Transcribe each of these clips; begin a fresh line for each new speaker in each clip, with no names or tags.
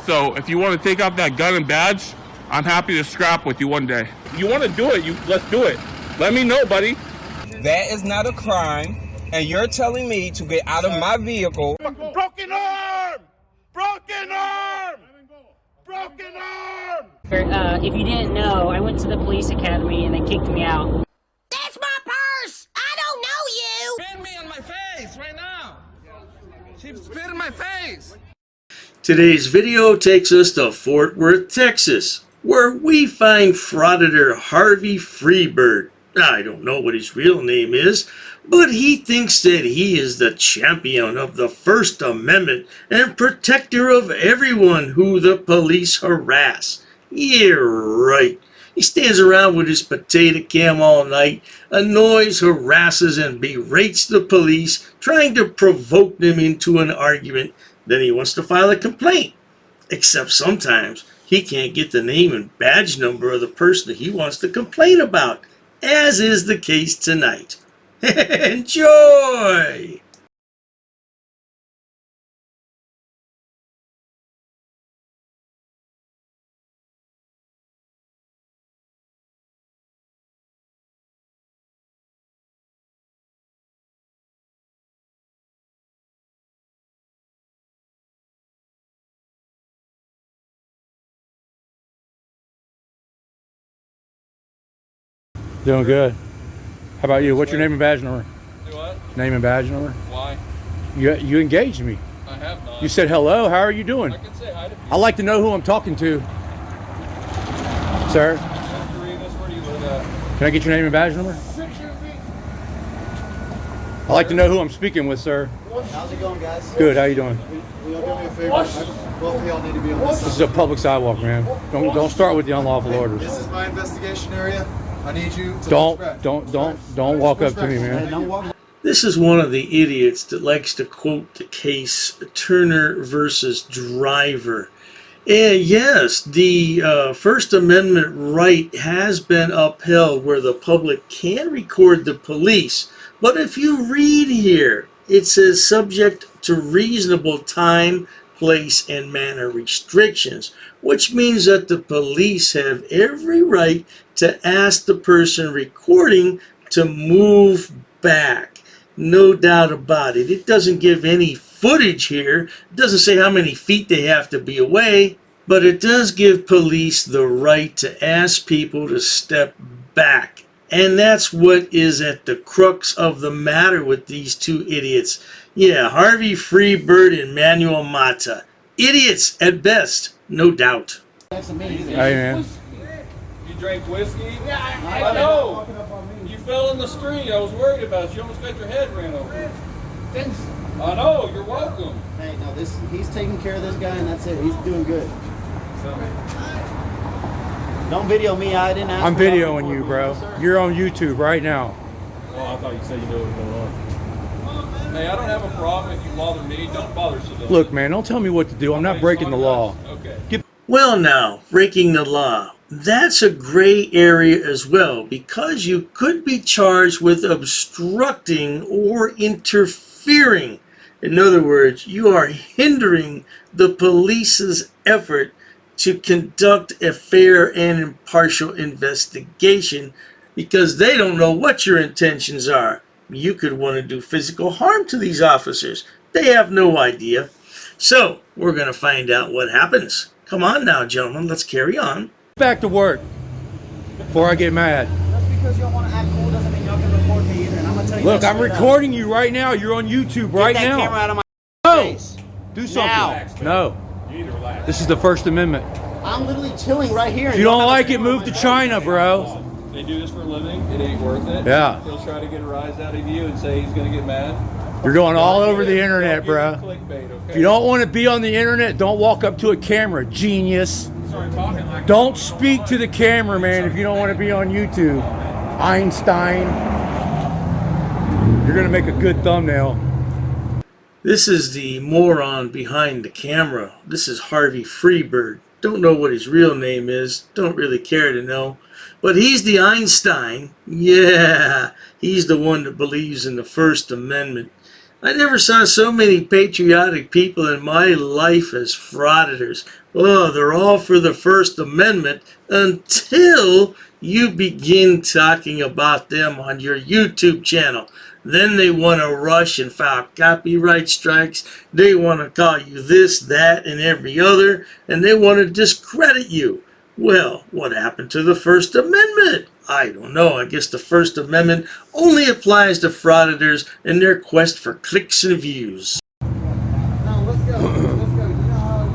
So if you want to take out that gun and badge, I'm happy to scrap with you one day. You want to do it, let's do it. Let me know, buddy.
That is not a crime, and you're telling me to get out of my vehicle.
Broken arm! Broken arm! Broken arm!
If you didn't know, I went to the police academy and they kicked me out.
That's my purse! I don't know you!
Spit me on my face right now! She spit in my face!
Today's video takes us to Fort Worth, Texas, where we find Frauditor Harvey Freebird. I don't know what his real name is, but he thinks that he is the champion of the First Amendment and protector of everyone who the police harass. Yeah, right. He stands around with his potato cam all night, annoys, harasses, and berates the police, trying to provoke them into an argument. Then he wants to file a complaint. Except sometimes he can't get the name and badge number of the person that he wants to complain about, as is the case tonight. Enjoy!
Doing good. How about you? What's your name and badge number?
Do what?
Name and badge number?
Why?
You engaged me.
I have not.
You said hello. How are you doing?
I can say hi to people.
I'd like to know who I'm talking to. Sir?
Where do you live at?
Can I get your name and badge number? I'd like to know who I'm speaking with, sir.
How's it going, guys?
Good. How you doing?
Will you do me a favor? Both of y'all need to be on this side.
This is a public sidewalk, man. Don't start with the unlawful orders.
This is my investigation area. I need you to
don't walk up to me, man.
This is one of the idiots that likes to quote the case Turner versus Driver. And yes, the First Amendment right has been upheld where the public can record the police. But if you read here, it says subject to reasonable time, place, and manner restrictions, which means that the police have every right to ask the person recording to move back. No doubt about it. It doesn't give any footage here. It doesn't say how many feet they have to be away, but it does give police the right to ask people to step back. And that's what is at the crux of the matter with these two idiots. Yeah, Harvey Freebird and Manuel Mata. Idiots at best, no doubt.
That's amazing.
Hey, man.
You drank whiskey? Yeah, I know. You fell in the street. I was worried about you. You almost got your head ran over.
Thanks.
I know. You're welcome.
Hey, no, he's taking care of this guy, and that's it. He's doing good. Don't video me. I didn't ask.
I'm videoing you, bro. You're on YouTube right now.
Oh, I thought you said you knew what was going on. Hey, I don't have a problem if you bother me. Don't bother civilians.
Look, man, don't tell me what to do. I'm not breaking the law.
Okay.
Well now, breaking the law. That's a gray area as well, because you could be charged with obstructing or interfering. In other words, you are hindering the police's effort to conduct a fair and impartial investigation because they don't know what your intentions are. You could want to do physical harm to these officers. They have no idea. So, we're going to find out what happens. Come on now, gentlemen, let's carry on.
Back to work before I get mad.
Just because y'all want to act cool doesn't mean y'all can record me either. And I'm gonna tell you.
Look, I'm recording you right now. You're on YouTube right now.
Get that camera out of my face.
Do something.
Now.
No.
You need to relax.
This is the First Amendment.
I'm literally chilling right here.
If you don't like it, move to China, bro.
They do this for a living. It ain't worth it.
Yeah.
He'll try to get a rise out of you and say he's going to get mad.
You're going all over the internet, bro.
Clickbait, okay?
If you don't want to be on the internet, don't walk up to a camera, genius. Don't speak to the camera, man, if you don't want to be on YouTube. Einstein. You're going to make a good thumbnail.
This is the moron behind the camera. This is Harvey Freebird. Don't know what his real name is. Don't really care to know. But he's the Einstein. Yeah, he's the one that believes in the First Amendment. I never saw so many patriotic people in my life as frauditors. Oh, they're all for the First Amendment until you begin talking about them on your YouTube channel. Then they want to rush and file copyright strikes. They want to call you this, that, and every other, and they want to discredit you. Well, what happened to the First Amendment? I don't know. I guess the First Amendment only applies to frauditors in their quest for clicks and views.
Now, let's go. Let's go.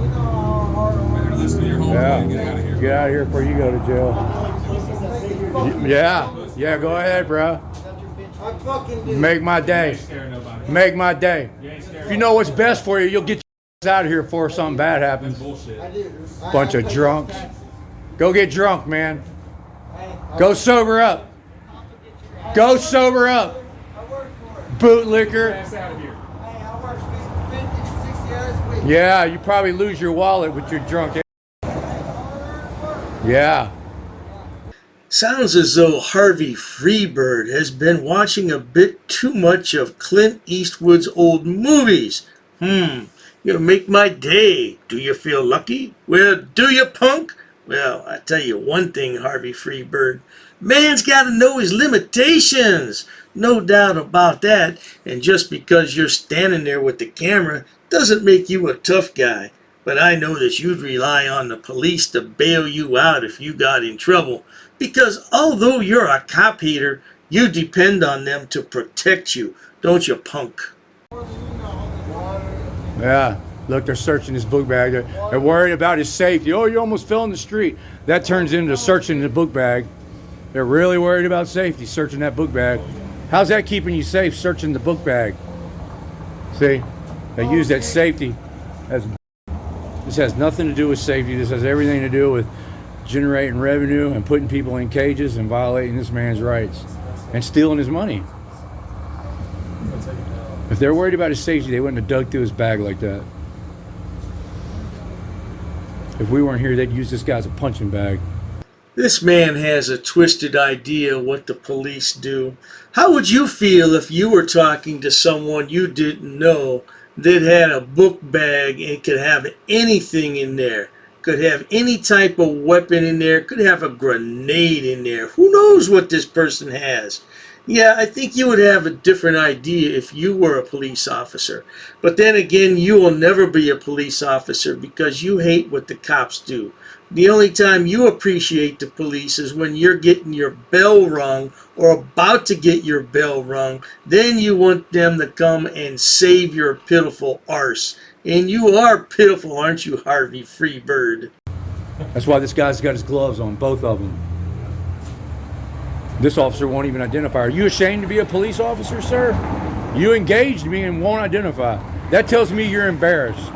You know how hard.
Listen to your whole
Yeah.
thing. Get out of here.
Get out of here before you go to jail. Yeah, go ahead, bro.
I fucking do.
Make my day. Make my day. If you know what's best for you, you'll get your out of here before something bad happens.
I do.
Bunch of drunks. Go get drunk, man. Go sober up. Go sober up.
I work for it.
Bootlicker.
Hey, I work 50 to 60 hours a week.
Yeah, you probably lose your wallet with your drunk. Yeah.
Sounds as though Harvey Freebird has been watching a bit too much of Clint Eastwood's old movies. Gonna make my day. Do you feel lucky? Well, do you, punk? Well, I tell you one thing, Harvey Freebird. Man's got to know his limitations. No doubt about that. And just because you're standing there with the camera doesn't make you a tough guy. But I know that you'd rely on the police to bail you out if you got in trouble. Because although you're a cop hater, you depend on them to protect you. Don't you, punk?
Yeah. Look, they're searching his book bag. They're worried about his safety. Oh, you almost fell in the street. That turns into searching the book bag. They're really worried about safety, searching that book bag. How's that keeping you safe, searching the book bag? See? They use that safety as... This has nothing to do with safety. This has everything to do with generating revenue and putting people in cages and violating this man's rights and stealing his money. If they're worried about his safety, they wouldn't have dug through his bag like that. If we weren't here, they'd use this guy as a punching bag.
This man has a twisted idea what the police do. How would you feel if you were talking to someone you didn't know that had a book bag and could have anything in there? Could have any type of weapon in there, could have a grenade in there. Who knows what this person has? Yeah, I think you would have a different idea if you were a police officer. But then again, you will never be a police officer because you hate what the cops do. The only time you appreciate the police is when you're getting your bell rung or about to get your bell rung. Then you want them to come and save your pitiful arse. And you are pitiful, aren't you, Harvey Freebird?
That's why this guy's got his gloves on, both of them. This officer won't even identify. Are you ashamed to be a police officer, sir? You engaged me and won't identify. That tells me you're embarrassed.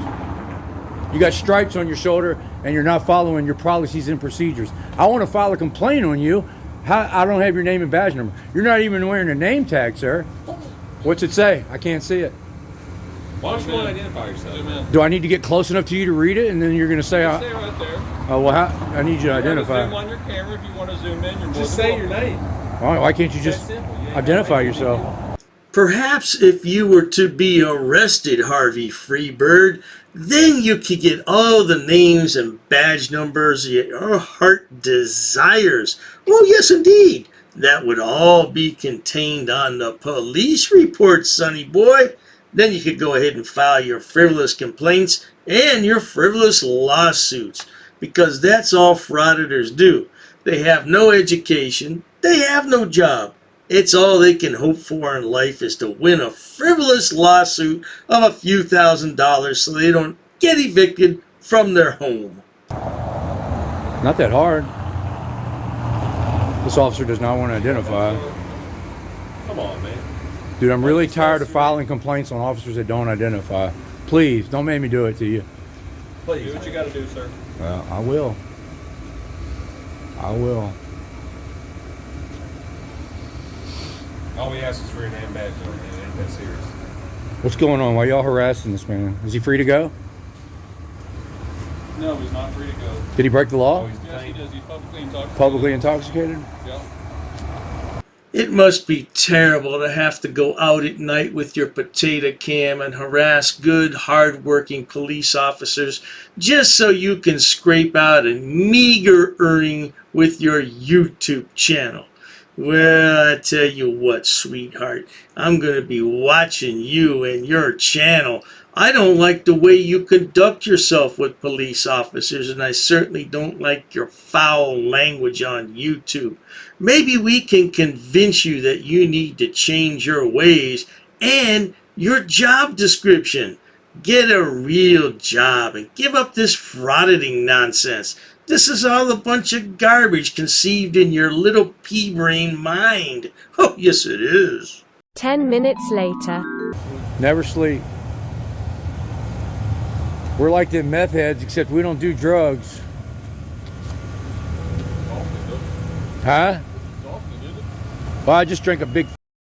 You got stripes on your shoulder and you're not following your policies and procedures. I want to file a complaint on you. I don't have your name and badge number. You're not even wearing a name tag, sir. What's it say? I can't see it.
Why don't you go and identify yourself?
Do I need to get close enough to you to read it, and then you're going to say,
Stay right there.
oh, well, I need you to identify.
Zoom on your camera if you want to zoom in. You're
Just say your name.
Why can't you just identify yourself?
Perhaps if you were to be arrested, Harvey Freebird, then you could get all the names and badge numbers your heart desires. Oh, yes, indeed. That would all be contained on the police report, sonny boy. Then you could go ahead and file your frivolous complaints and your frivolous lawsuits, because that's all frauditors do. They have no education. They have no job. It's all they can hope for in life is to win a frivolous lawsuit of a few $1,000s so they don't get evicted from their home.
Not that hard. This officer does not want to identify.
Come on, man.
Dude, I'm really tired of filing complaints on officers that don't identify. Please, don't make me do it to you.
Please. Do what you got to do, sir.
Well, I will. I will.
All we ask is for your name and badge number, man. It ain't that serious.
What's going on? Why y'all harassing this man? Is he free to go?
No, he's not free to go.
Did he break the law?
Yes, he does. He's publicly intoxicated.
Publicly intoxicated?
Yeah.
It must be terrible to have to go out at night with your potato cam and harass good, hard-working police officers just so you can scrape out a meager earning with your YouTube channel. Well, I tell you what, sweetheart, I'm going to be watching you and your channel. I don't like the way you conduct yourself with police officers, and I certainly don't like your foul language on YouTube. Maybe we can convince you that you need to change your ways and your job description. Get a real job and give up this frauditing nonsense. This is all a bunch of garbage conceived in your little pea-brain mind. Oh, yes it is.
10 minutes later.
Never sleep. We're like the meth heads, except we don't do drugs. Huh? Well, I just drank a big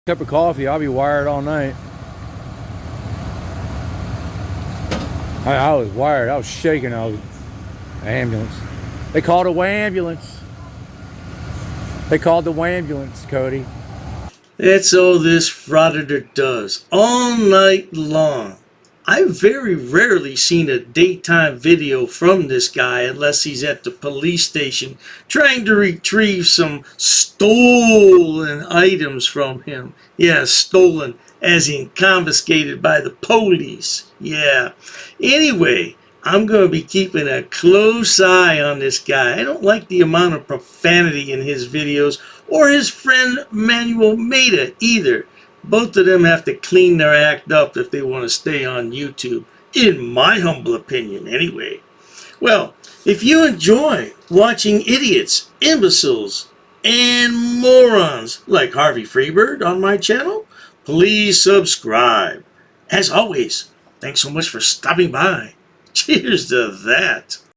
cup of coffee. I'll be wired all night. I was wired. I was shaking. I was ambulance. They called a ambulance. They called the ambulance, Cody.
That's all this Frauditor does all night long. I've very rarely seen a daytime video from this guy unless he's at the police station trying to retrieve some stolen items from him. Yeah, stolen as in confiscated by the police. Yeah. Anyway, I'm going to be keeping a close eye on this guy. I don't like the amount of profanity in his videos or his friend Manuel Maida either. Both of them have to clean their act up if they want to stay on YouTube, in my humble opinion anyway. Well, if you enjoy watching idiots, imbeciles, and morons like Harvey Freebird on my channel, please subscribe. As always, thanks so much for stopping by. Cheers to that.